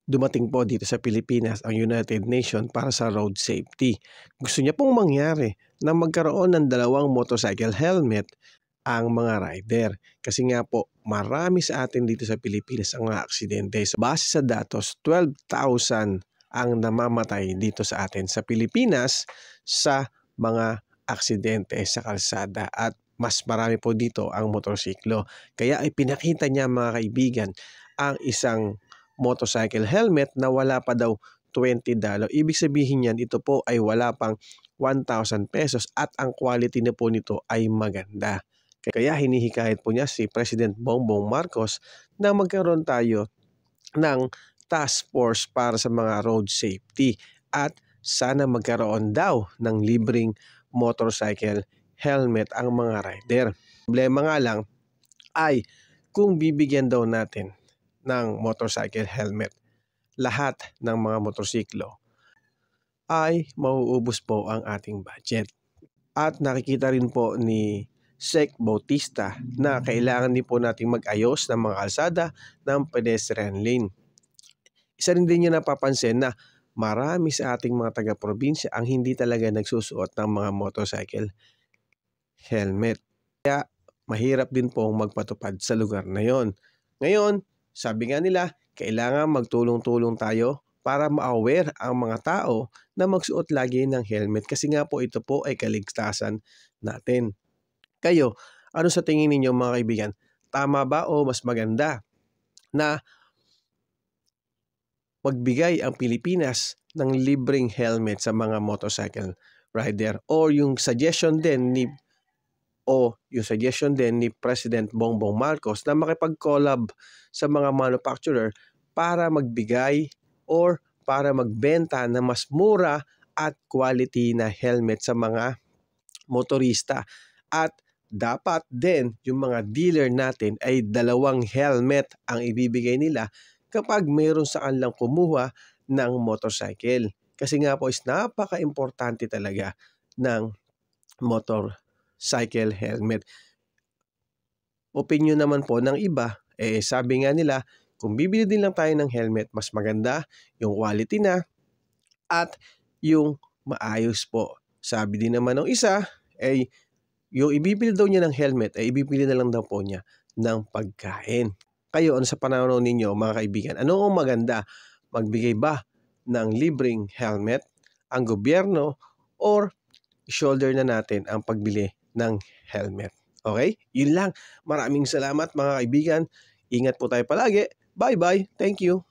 dumating po dito sa Pilipinas ang United Nations para sa road safety. Gusto niya pong mangyari na magkaroon ng dalawang motorcycle helmet ang mga rider. Kasi nga po, marami sa atin dito sa Pilipinas ang mga aksidente. So, base sa datos, 12,000 ang namamatay dito sa atin sa Pilipinas sa mga aksidente sa kalsada. At mas marami po dito ang motorsiklo. Kaya ay pinakita niya mga kaibigan ang isang motorcycle helmet na wala pa daw $20. Ibig sabihin niyan, ito po ay wala pang 1,000 pesos at ang quality na po nito ay maganda. Kaya hinihikayat po niya si President Bongbong Marcos na magkaroon tayo ng task force para sa mga road safety at sana magkaroon daw ng libreng motorcycle helmet ang mga rider. Problema nga lang ay kung bibigyan daw natin ng motorcycle helmet lahat ng mga motorsiklo ay mauubos po ang ating budget. At nakikita rin po ni Sec Bautista na kailangan din po nating mag-ayos ng mga kalsada ng pedestrian lane. Isa rin din niya napapansin na marami sa ating mga taga-probinsya ang hindi talaga nagsusuot ng mga motorcycle helmet. Kaya mahirap din pong magpatupad sa lugar na yon. Ngayon, sabi nga nila, kailangan magtulong-tulong tayo para ma-aware ang mga tao na magsuot lagi ng helmet kasi nga po ito po ay kaligtasan natin. Kayo, ano sa tingin ninyo mga kaibigan? Tama ba o mas maganda na magbigay ang Pilipinas ng libreng helmet sa mga motorcycle rider? Or yung suggestion din ni President Bongbong Marcos na makipag-collab sa mga manufacturer para magbigay or para magbenta na mas mura at quality na helmet sa mga motorista. At dapat din yung mga dealer natin ay dalawang helmet ang ibibigay nila kapag mayroon sa kanilang kumuha ng motorcycle. Kasi nga po is napaka-importante talaga ng motorcycle helmet. Opinion naman po ng iba, sabi nga nila, kung bibili din lang tayo ng helmet, mas maganda yung quality na at yung maayos po. Sabi din naman ng isa, yung ibibili daw niya ng helmet, ibibili na lang daw po niya ng pagkain. Kayo, ano sa pananaw ninyo mga kaibigan? Ano ang maganda? Magbigay ba ng libreng helmet ang gobyerno or shoulder na natin ang pagbili ng helmet? Okay? Yun lang. Maraming salamat mga kaibigan. Ingat po tayo palagi. Bye-bye. Thank you.